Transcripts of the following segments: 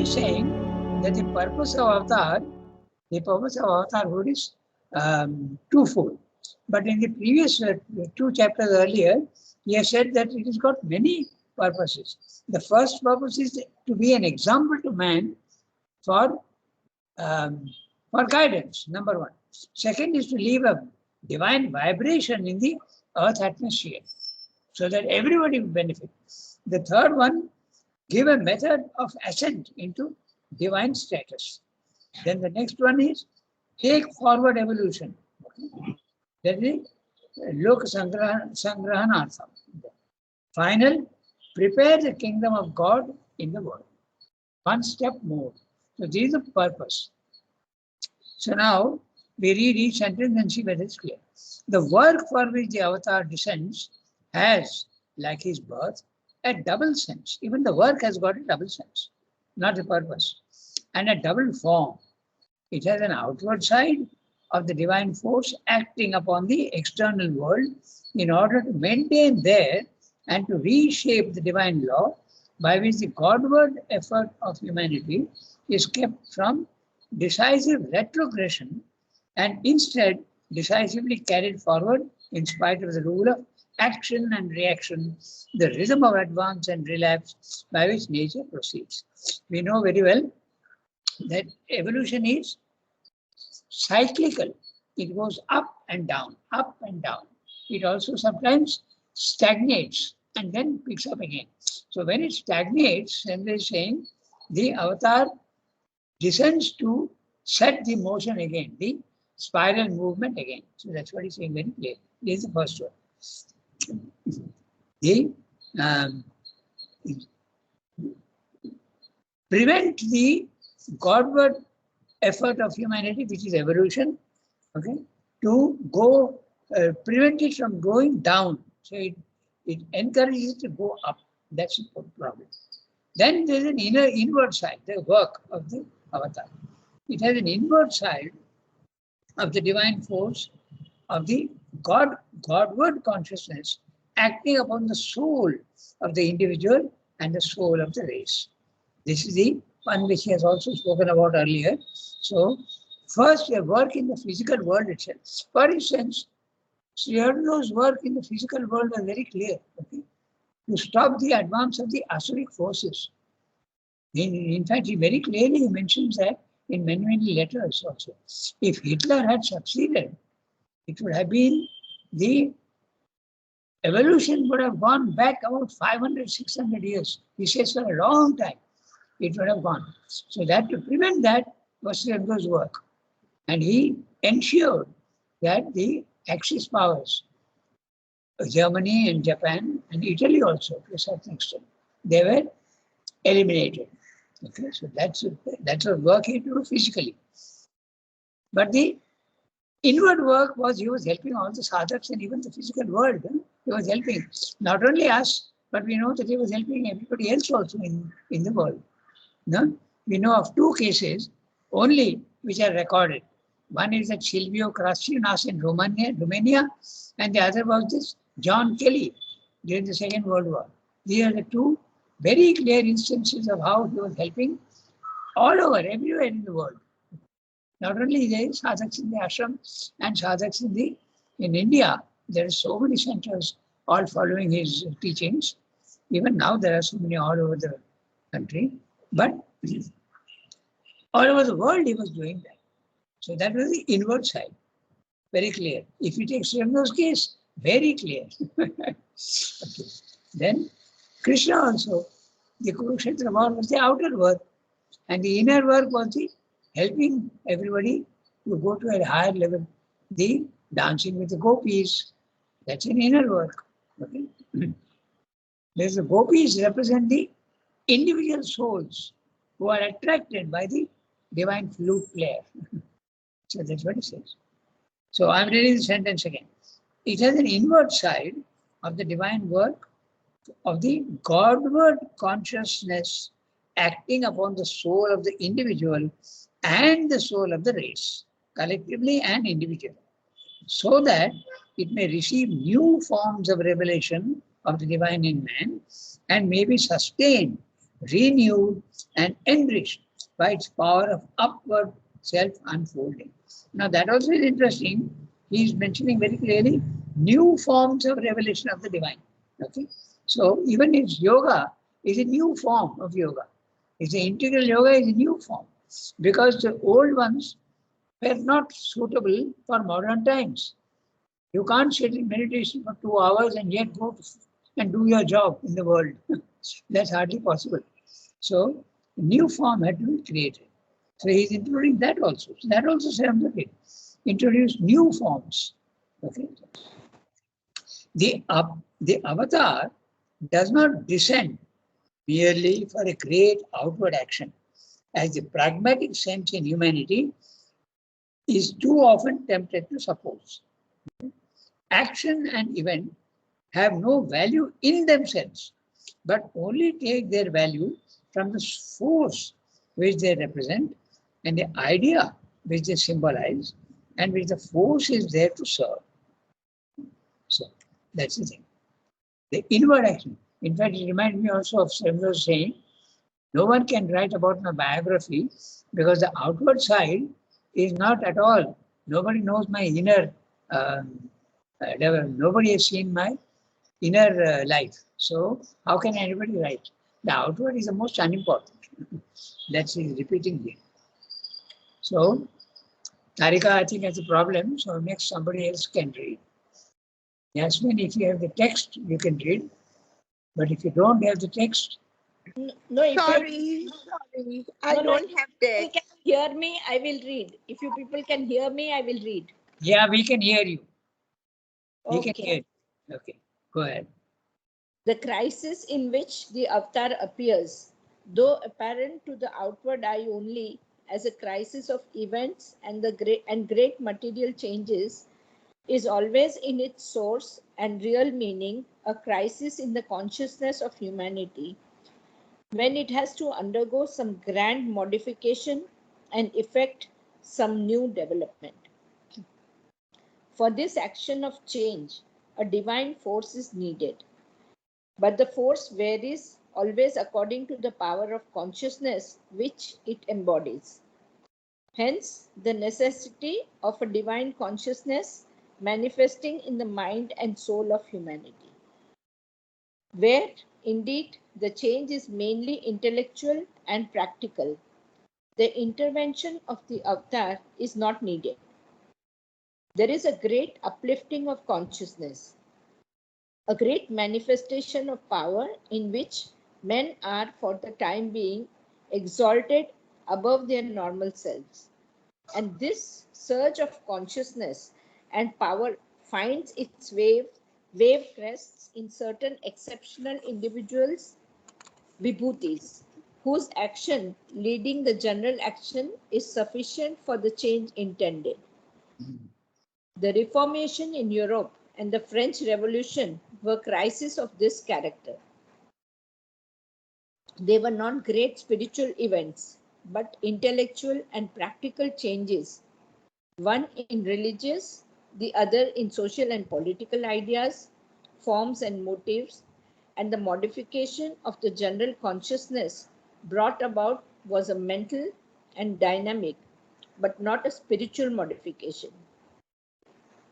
is saying that the purpose of avatarhood is twofold. But in the previous 2 chapters earlier, he has said that it has got many purposes. The first purpose is to be an example to man for guidance, number 1. Second is to leave a divine vibration in the earth atmosphere so that everybody will benefit. The third one, give a method of ascent into divine status. Then the next one is take forward evolution. Okay. That is Lok Sangrahanartham. Final, prepare the kingdom of God in the world. One step more. So this is the purpose. So now we read each sentence and see whether it's clear. The work for which the avatar descends has, like his birth, a double sense. Even the work has got a double sense, not a purpose, and a double form. It has an outward side of the divine force acting upon the external world in order to maintain there and to reshape the divine law by which the Godward effort of humanity is kept from decisive retrogression and instead decisively carried forward in spite of the rule of action and reaction, the rhythm of advance and relapse by which nature proceeds. We know very well that evolution is cyclical. It goes up and down, up and down. It also sometimes stagnates and then picks up again. So when it stagnates, then they're saying the avatar descends to set the motion again, the spiral movement again. So that's what he's saying very clearly. This is the first one. The prevent the Godward effort of humanity, which is evolution, okay, to go, prevent it from going down. So it encourages it to go up. That's the problem. Then there's an inward side, the work of the avatar. It has an inward side of the divine force of the Godward consciousness acting upon the soul of the individual and the soul of the race. This is the one which he has also spoken about earlier. So, first, a work in the physical world itself. For instance, Sri Aurobindo's work in the physical world was very clear. Okay? To stop the advance of the Asuric forces. In fact, he very clearly mentions that in many, many letters also. If Hitler had succeeded, it would have been the evolution would have gone back about 500, 600 years. He says for a long time it would have gone. So that to prevent that was Sri Aurobindo's work. And he ensured that the Axis powers, Germany and Japan and Italy also to a certain extent, they were eliminated. Okay, so that's a work he did physically. But the inward work was he was helping all the sadhaks and even the physical world. He was helping not only us, but we know that he was helping everybody else also in the world. No? We know of 2 cases only which are recorded. One is that Silvio Crasciunas in Romania, and the other was this John Kelly during the Second World War. These are the 2 very clear instances of how he was helping all over, everywhere in the world. Not only the sadhaks in the ashram and sadhaks in India, there are so many centers all following his teachings. Even now there are so many all over the country, but all over the world he was doing that. So that was the inward side, very clear. If you take Sri Aurobido's case, very clear. Okay. Then Krishna also, the Kurukshetra war was the outer work, and the inner work was the helping everybody to go to a higher level. The dancing with the gopis, that's an inner work. Okay? There's the gopis represent the individual souls who are attracted by the divine flute player. So that's what it says. So I'm reading the sentence again. It has an inward side of the divine work of the Godward consciousness acting upon the soul of the individual and the soul of the race, collectively and individually, so that it may receive new forms of revelation of the divine in man and may be sustained renewed, and enriched by its power of upward self-unfolding. Now that also is interesting. He is mentioning very clearly new forms of revelation of the divine. Okay, so even his yoga is a new form of yoga. It's the integral yoga is a new form because the old ones were not suitable for modern times. You can't sit in meditation for 2 hours and yet go and do your job in the world. That's hardly possible. So, a new form had to be created. So, he's including that also. So that also sounds okay. Introduce new forms. Okay. The avatar does not descend merely for a great outward action, as the pragmatic sense in humanity is too often tempted to suppose. Action and event have no value in themselves, but only take their value from the force which they represent and the idea which they symbolize and which the force is there to serve. So that's the thing. The inward action. In fact, it reminds me also of Srimlo saying, no one can write about my biography because the outward side is not at all. Nobody knows my inner level. Nobody has seen my inner life. So how can anybody write? The outward is the most unimportant. That's he's repeating here. So Tarika, I think, has a problem. So next somebody else can read. Yasmin, if you have the text, you can read. But if you don't have the text, No, if Sorry, I don't have you that. can hear me, I will read. If you people can hear me, I will read. yeah, we can hear you. We can Okay. hear you. Okay, go ahead. The crisis in which the avatar appears, though apparent to the outward eye only as a crisis of events and great material changes, is always in its source and real meaning a crisis in the consciousness of humanity, when it has to undergo some grand modification and effect some new development. For this action of change, a divine force is needed. But the force varies always according to the power of consciousness which it embodies. Hence, the necessity of a divine consciousness manifesting in the mind and soul of humanity, where indeed the change is mainly intellectual and practical. The intervention of the avatar is not needed. There is a great uplifting of consciousness, a great manifestation of power in which men are for the time being exalted above their normal selves. And this surge of consciousness and power finds its wave crests in certain exceptional individuals, vibhutis, whose action leading the general action is sufficient for the change intended. The Reformation in Europe and the French Revolution were crises of this character. They were not great spiritual events, but intellectual and practical changes, one in religious, the other in social and political ideas, forms and motives, and the modification of the general consciousness brought about was a mental and dynamic, but not a spiritual modification.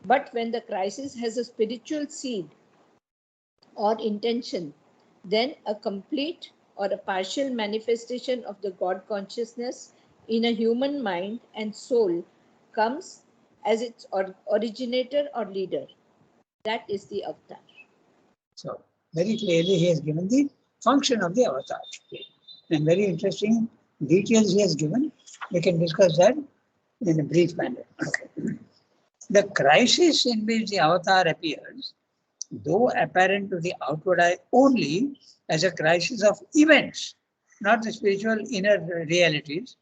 But when the crisis has a spiritual seed or intention, then a complete or a partial manifestation of the God consciousness in a human mind and soul comes as its originator or leader. That is the avatar. So very clearly he has given the function of the avatar. And very interesting details he has given. We can discuss that in a brief manner. Okay. The crisis in which the avatar appears, though apparent to the outward eye only as a crisis of events, not the spiritual inner realities,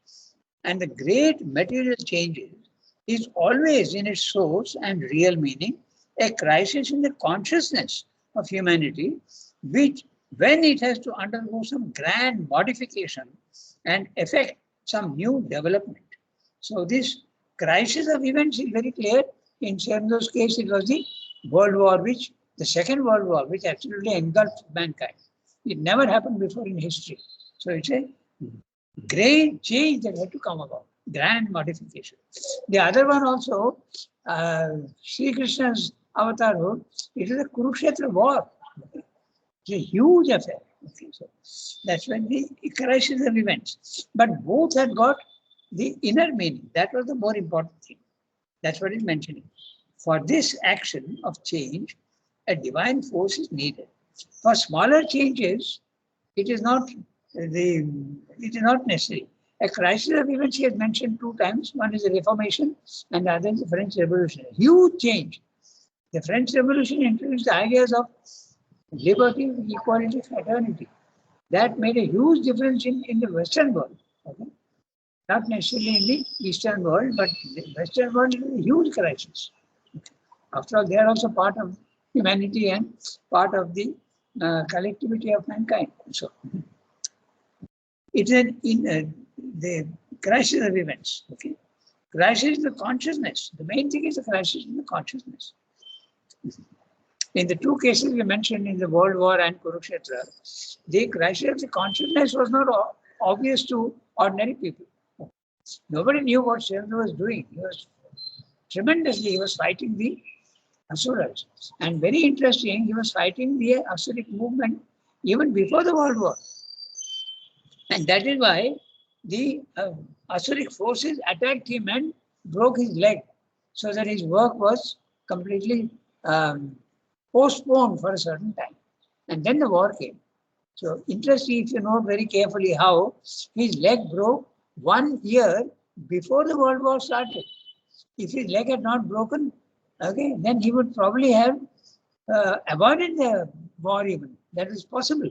and the great material changes, is always in its source and real meaning a crisis in the consciousness of humanity, which, when it has to undergo some grand modification and effect some new development. So this crisis of events is very clear. In Cherno's case, it was the World War, the Second World War, which absolutely engulfed mankind. It never happened before in history. So it's a great change that had to come about, grand modification. The other one also, Sri Krishna's avatar role, it is a Kurukshetra war. It's a huge affair. Okay, so that's when the crisis of events. But both had got the inner meaning. That was the more important thing. That's what he's mentioning. For this action of change, a divine force is needed. For smaller changes, it is not necessary. A crisis of events he has mentioned 2 times. One is the Reformation and the other is the French Revolution. A huge change. The French Revolution introduced the ideas of liberty, equality, fraternity. That made a huge difference in the Western world. Okay? Not necessarily in the Eastern world, but the Western world is a huge crisis. After all, they are also part of humanity and part of the collectivity of mankind. So, it's the crisis of events. Okay, crisis is the consciousness. The main thing is the crisis in the consciousness. In the 2 cases we mentioned in the World War and Kurukshetra, the crisis of the consciousness was not obvious to ordinary people. Nobody knew what Srivastava was doing. He was tremendously, he was fighting the Asuras. And very interesting, he was fighting the Asuric movement even before the World War. And that is why the Asuric forces attacked him and broke his leg, so that his work was completely postponed for a certain time. And then the war came. So interesting if you note very carefully how his leg broke 1 year before the World War started. If his leg had not broken, okay, then he would probably have avoided the war even. That is possible.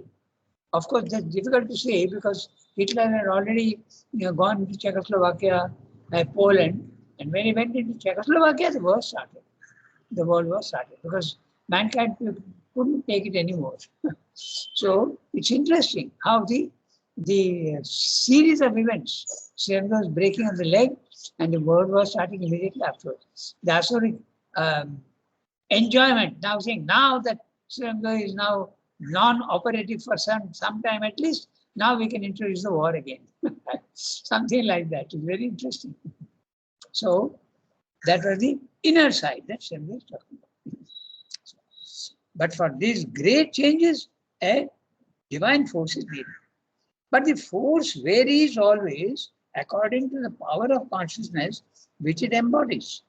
Of course, that's difficult to say because Hitler had already gone into Czechoslovakia, Poland, and when he went into Czechoslovakia, the war started. The World War started because mankind couldn't take it anymore. So it's interesting how the series of events, Srivastava's breaking of the leg and the World War starting immediately afterwards. The Asuric enjoyment, now saying now that Srivastava is now non-operative for some time at least, now we can introduce the war again. Something like that. It's very interesting. So that was the inner side that Srivastava is talking about. But for these great changes, a divine force is needed. But the force varies always according to the power of consciousness which it embodies.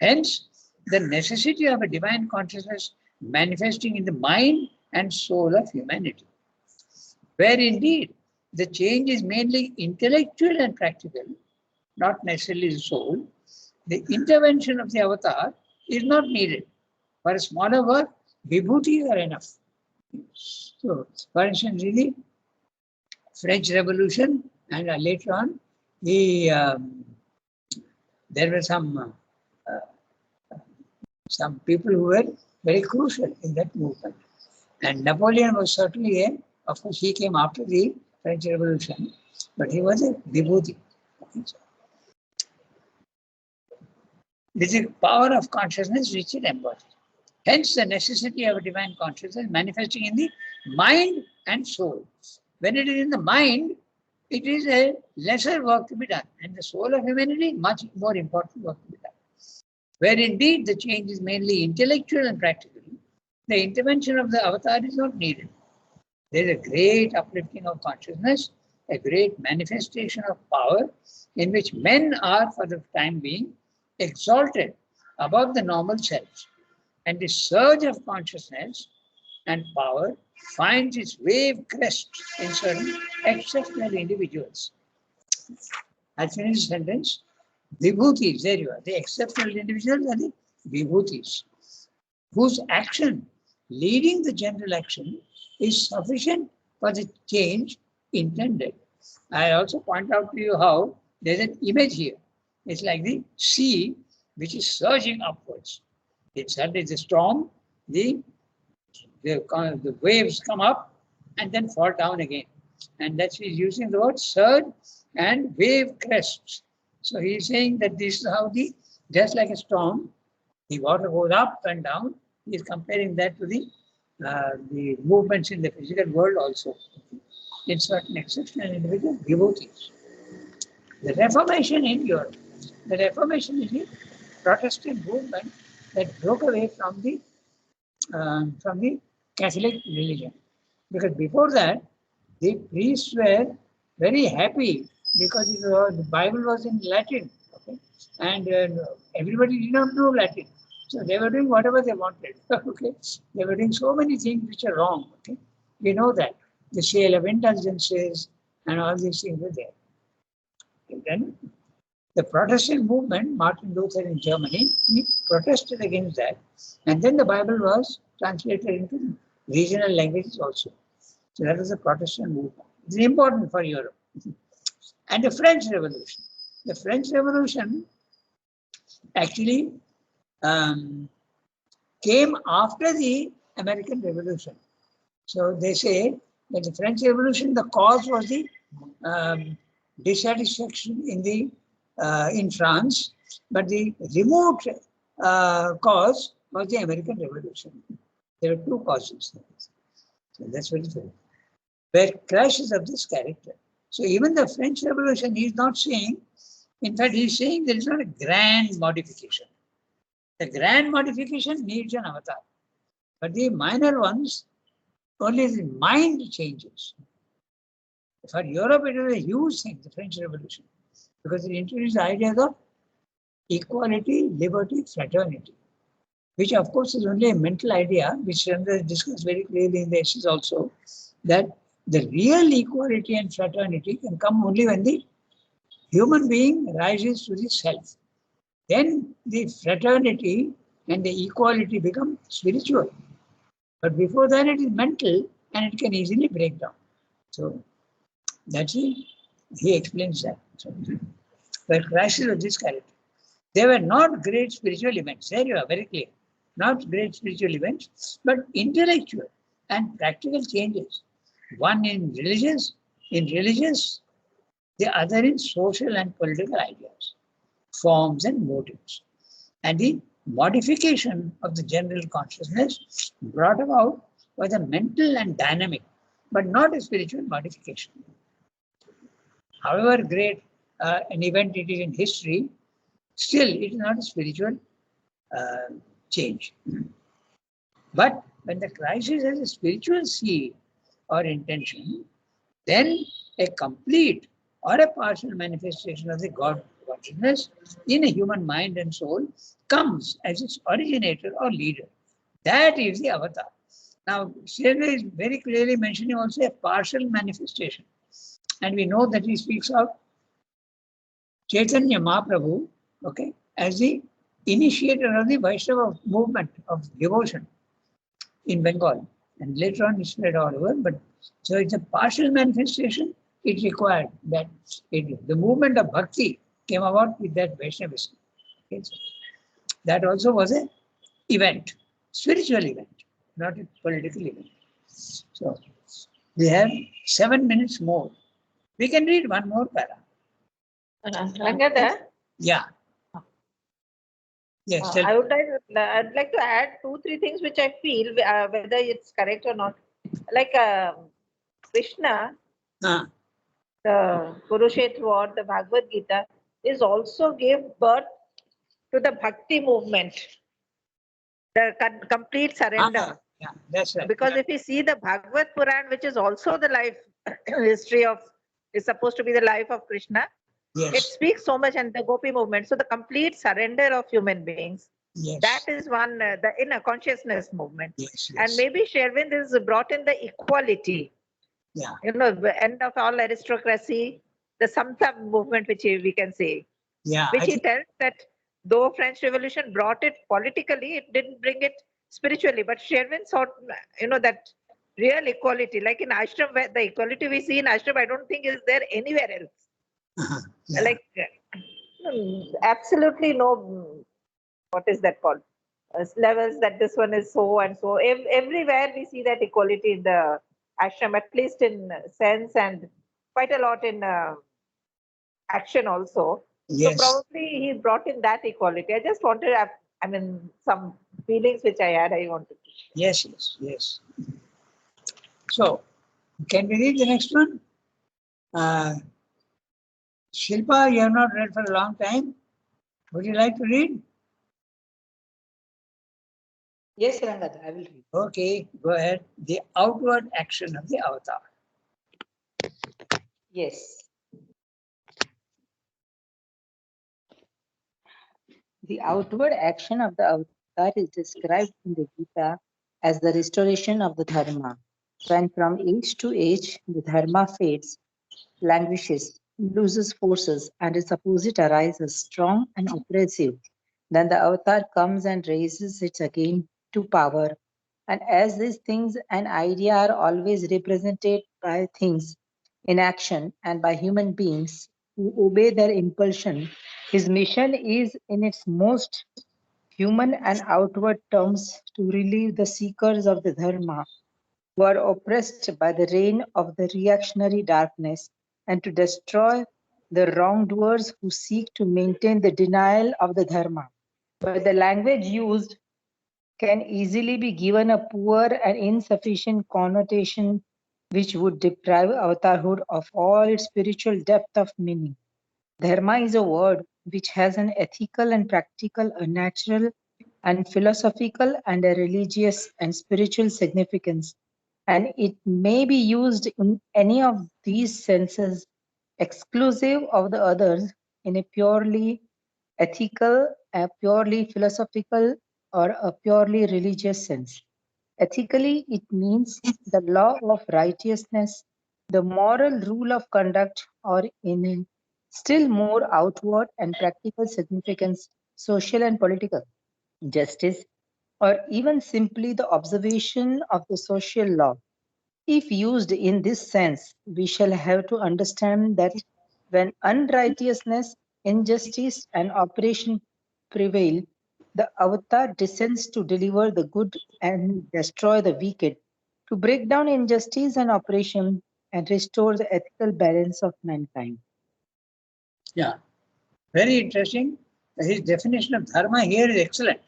Hence, the necessity of a divine consciousness manifesting in the mind and soul of humanity, where indeed the change is mainly intellectual and practical, not necessarily the soul. The intervention of the avatar is not needed. For a smaller work, vibhutis are enough. So, for instance, in the French Revolution and later on, there were some people who were very crucial in that movement. And Napoleon was certainly of course, he came after the French Revolution, but he was a vibhuti. This is the power of consciousness which it embodies. Hence, the necessity of a divine consciousness manifesting in the mind and soul. When it is in the mind, it is a lesser work to be done, and the soul of humanity, much more important work to be done. Where indeed the change is mainly intellectual and practical, the intervention of the avatar is not needed. There is a great uplifting of consciousness, a great manifestation of power, in which men are, for the time being, exalted above the normal selves. And the surge of consciousness and power finds its wave crest in certain exceptional individuals. I finished the sentence. Vibhutis, there you are. The exceptional individuals are the vibhutis, whose action, leading the general action, is sufficient for the change intended. I also point out to you how there's an image here. It's like the sea which is surging upwards. It's under the storm, the waves come up and then fall down again. And that's he's using the word surge and wave crests. So he's saying that this is how just like a storm, the water goes up and down. He's comparing that to the movements in the physical world also. in certain exceptional individual devotees. The Reformation in Europe, the Reformation is the Protestant movement that broke away from the Catholic religion. Because before that, the priests were very happy because the Bible was in Latin, okay? And everybody did not know Latin. So they were doing whatever they wanted. Okay, they were doing so many things which are wrong. Okay, we know that the sale of indulgences and all these things were there. Okay, then the Protestant movement, Martin Luther in Germany, he protested against that, and then the Bible was translated into regional languages also. So that was the Protestant movement. It's important for Europe. And the French Revolution. The French Revolution actually came after the American Revolution. So they say that the French Revolution, the cause was the dissatisfaction in France, but the remote cause was the American Revolution. There are two causes. So that's very true. Where crashes of this character. So even the French Revolution, he is not saying, in fact, he is saying there is not a grand modification. The grand modification needs an avatar. But the minor ones, only the mind changes. For Europe, it was a huge thing, the French Revolution, because it introduced the ideas of equality, liberty, fraternity, which of course is only a mental idea, which Chandra discussed very clearly in the essays also, that the real equality and fraternity can come only when the human being rises to the self. Then the fraternity and the equality become spiritual. But before that, it is mental and it can easily break down. So that's it. He explains that. So, where crashes of this character. They were not great spiritual events. There you are, very clear. Not great spiritual events, but intellectual and practical changes. One in religious, the other in social and political ideas, forms and motives. And the modification of the general consciousness brought about was a mental and dynamic, but not a spiritual modification. However great an event it is in history, still it is not a spiritual change. But when the crisis has a spiritual seed or intention, then a complete or a partial manifestation of the God consciousness in a human mind and soul comes as its originator or leader. That is the avatar. Now, Sridhar is very clearly mentioning also a partial manifestation. And we know that he speaks of Chaitanya Mahaprabhu, okay, as the initiator of the Vaishnava movement of devotion in Bengal. And later on it spread all over. But so it's a partial manifestation. It required that the movement of bhakti came about with that Vaishnavism. Okay, so that also was an event, spiritual event, not a political event. So we have 7 minutes more. We can read one more para. Rangada, Yeah. Yes. I'd like to add 2-3 things which I feel, whether it's correct or not. Like Krishna, the Kurukshetra war, the Bhagavad Gita, is also gave birth to the Bhakti movement, the complete surrender. Yeah, that's right. Because if you see the Bhagavad Puran, which is also the life history of, is supposed to be the life of Krishna, it speaks so much, and the Gopi movement. So the complete surrender of human beings. Yes. That is one, the inner consciousness movement. Yes. And maybe Sherwind is brought in the equality. Yeah. The end of all aristocracy, the Samta movement, which we can say. Yeah. Which he tells that though French Revolution brought it politically, it didn't bring it spiritually. But Sherwin sought, that real equality. Like in ashram, where the equality we see in ashram, I don't think is there anywhere else. Yeah. Like absolutely no, what is that called? Levels that this one is so and so. Everywhere we see that equality in the ashram, at least in sense and quite a lot in action also. Yes. So probably he brought in that equality. I just wanted, some feelings which I had, I wanted to share. Yes. So Can we read the next one? Shilpa, you have not read for a long time. Would you like to read? Yes, Rangad, I will read. Okay, go ahead. The outward action of the avatar. Yes. The outward action of the avatar is described in the Gita as the restoration of the dharma. When from age to age the dharma fades, languishes, loses forces, and its opposite arises strong and oppressive, then the avatar comes and raises it again to power. And as these things and idea are always represented by things in action and by human beings who obey their impulsion, his mission is in its most human and outward terms to relieve the seekers of the Dharma who are oppressed by the reign of the reactionary darkness and to destroy the wrongdoers who seek to maintain the denial of the Dharma. But the language used can easily be given a poor and insufficient connotation which would deprive avatarhood of all its spiritual depth of meaning. Dharma is a word which has an ethical and practical, a natural and philosophical and a religious and spiritual significance, and it may be used in any of these senses exclusive of the others in a purely ethical, a purely philosophical, or a purely religious sense. Ethically, it means the law of righteousness, the moral rule of conduct, or in a still more outward and practical significance, social and political justice, or even simply the observation of the social law. If used in this sense, we shall have to understand that when unrighteousness, injustice, and oppression prevail, the avatar descends to deliver the good and destroy the wicked, to break down injustice and oppression and restore the ethical balance of mankind. Yeah, very interesting. His definition of dharma here is excellent.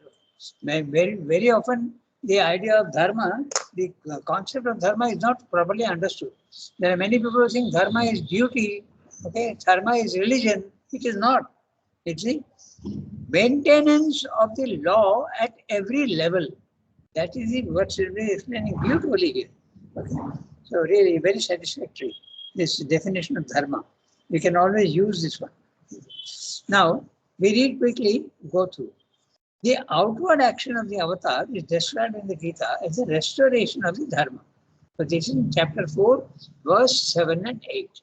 Very often, the idea of dharma, the concept of dharma is not properly understood. There are many people who think dharma is duty, okay, dharma is religion. It is not. It's the maintenance of the law at every level. That is what Sylvia is explaining beautifully here. Okay. So really very satisfactory, this definition of dharma. We can always use this one. Now, we read quickly, go through. The outward action of the avatar is described in the Gita as the restoration of the dharma. So this is in chapter 4, verse 7 and 8.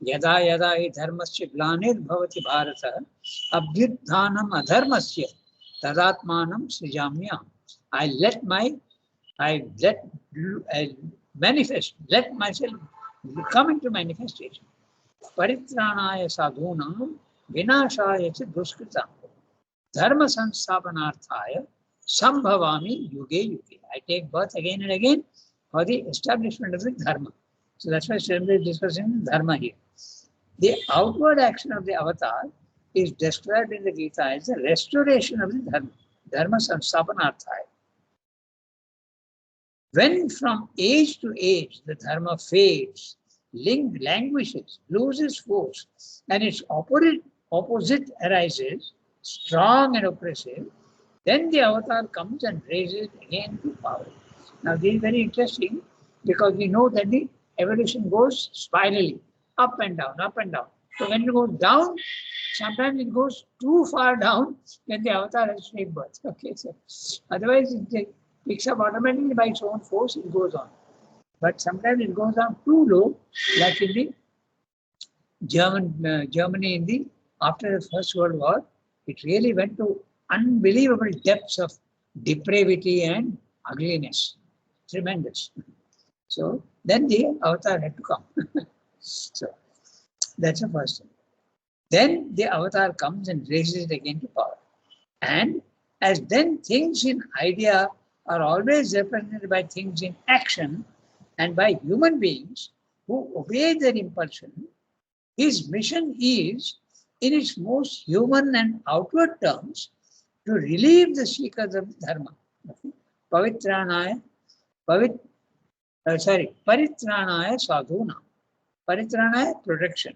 Yada yada hi dharmasya glanir bhavati bharata abhyudhanam adharmasya tadatmanam srijamya. I let manifest, let myself come into manifestation. Paritranaya sadhunam vinashaya cha duskritam. Dharma sansthapanarthaya sambhavami yuge yuge. I take birth again and again for the establishment of the dharma. So that's why Srimad is discussing dharma here. The outward action of the avatar is described in the Gita as the restoration of the dharma. Dharma sansthapanarthaya. When from age to age the dharma fades, languishes, loses force, and its opposite arises, strong and oppressive, then the avatar comes and raises again to power. Now this is very interesting because we know that the evolution goes spirally, up and down, up and down. So when it goes down, sometimes it goes too far down, then the avatar has to take birth. Okay, so otherwise it picks up automatically by its own force, it goes on. But sometimes it goes down too low, like in the Germany in the after the First World War, it really went to unbelievable depths of depravity and ugliness. Tremendous. So then the avatar had to come. So that's the first thing. Then the avatar comes and raises it again to power. And as then things in idea are always represented by things in action and by human beings who obey their impulsion, his mission is, in its most human and outward terms, to relieve the seekers of dharma. Okay? Pavitranaya, Paritranaya sadhuna. Paritranaya, protection.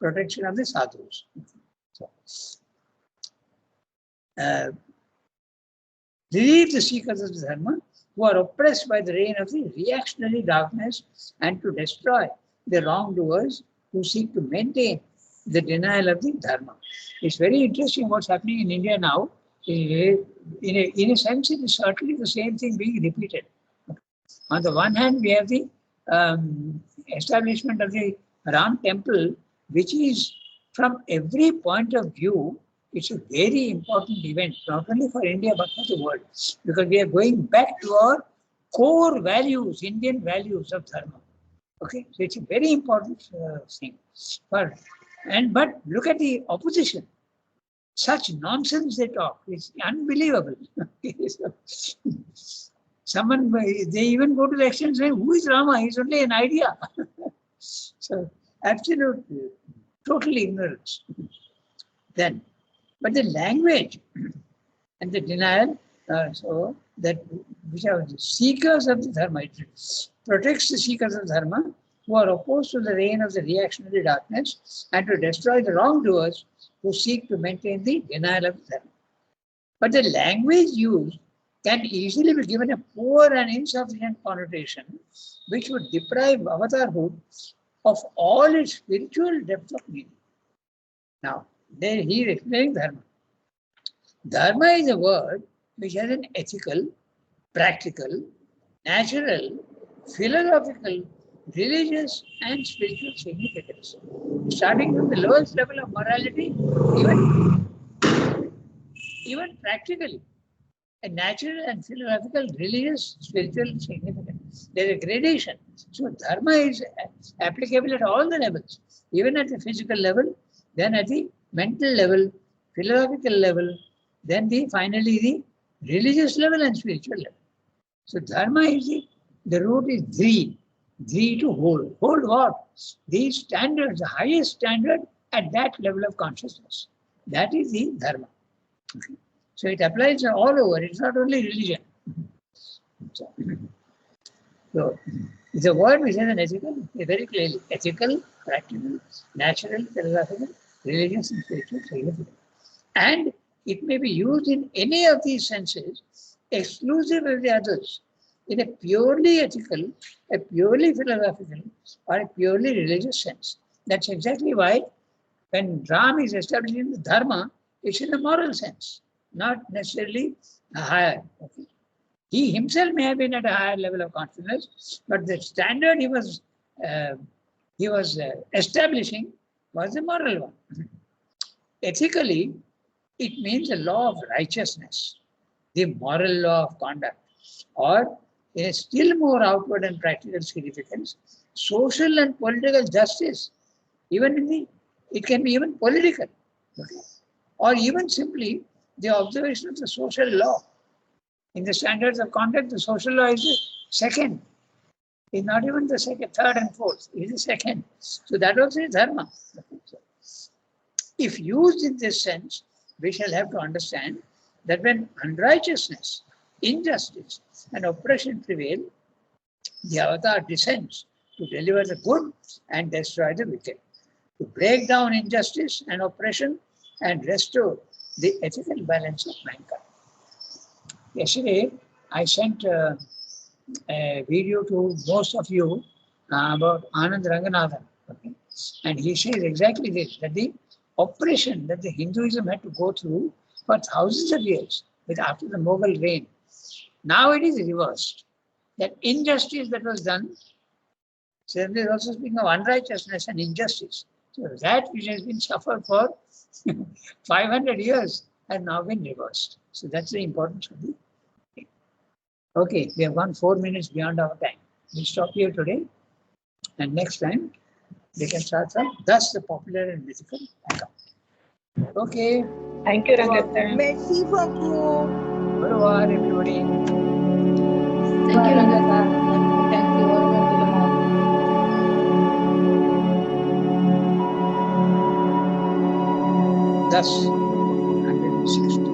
Protection of the sadhus. So, relieve the seekers of the dharma who are oppressed by the reign of the reactionary darkness and to destroy the wrongdoers who seek to maintain the denial of the dharma. It's very interesting what's happening in India now. In a sense, it is certainly the same thing being repeated. On the one hand, we have the establishment of the Ram temple, which is from every point of view, it's a very important event, not only for India but for the world, because we are going back to our core values, Indian values of dharma. Okay, so it's a very important thing. But look at the opposition. Such nonsense they talk. It's unbelievable. Someone, they even go to the extent saying, who is Rama? He's only an idea. So, absolute, total ignorance. Then, but the language and the denial, so that which are the seekers of the dharma, it protects the seekers of dharma who are opposed to the reign of the reactionary darkness and to destroy the wrongdoers who seek to maintain the denial of the dharma. But the language used can easily be given a poor and insufficient connotation, which would deprive avatarhood of all its spiritual depth of meaning. Now, there he is explaining dharma. Dharma is a word which has an ethical, practical, natural, philosophical, religious, and spiritual significance. Starting from the lowest level of morality, even practically, a natural and philosophical, religious, spiritual significance. There is a gradation. So dharma is applicable at all the levels, even at the physical level, then at the mental level, philosophical level, then finally the religious level and spiritual level. So dharma is the root is dhri. Dhri to hold. Hold what? These standards, the highest standard at that level of consciousness. That is the dharma. Okay. So it applies all over. It's not only religion. So it's a word which has an ethical, very clearly ethical, practical, natural, philosophical, religious, and spiritual significance. And it may be used in any of these senses, exclusive of the others, in a purely ethical, a purely philosophical, or a purely religious sense. That's exactly why when Ram is establishing the dharma, it's in a moral sense, not necessarily a higher. Okay. He himself may have been at a higher level of consciousness, but the standard he was establishing was a moral one. Ethically, it means the law of righteousness, the moral law of conduct, or in a still more outward and practical significance, social and political justice. It can be even political, okay? Or even simply the observation of the social law. In the standards of conduct, the social law is the second. It's not even the second, third and fourth. It is the second. So that also is dharma. If used in this sense, we shall have to understand that when unrighteousness, injustice, and oppression prevail, the avatar descends to deliver the good and destroy the wicked, to break down injustice and oppression and restore the ethical balance of mankind. Yesterday, I sent a video to most of you about Anand Ranganathan. Okay? And he says exactly this, that the oppression that the Hinduism had to go through for thousands of years after the Mughal reign, now it is reversed. That injustice that was done, so there is also speaking of unrighteousness and injustice. So that which has been suffered for 500 years has now been reversed. So that's the importance of the thing. Okay, we have gone 4 minutes beyond our time. We'll stop here today, and next time we can start from thus the popular and mythical account. Okay. Thank you, Rangathan. Merci beaucoup. Au revoir, everybody. Thank you, Rangathan. Thank you. Thus, 106.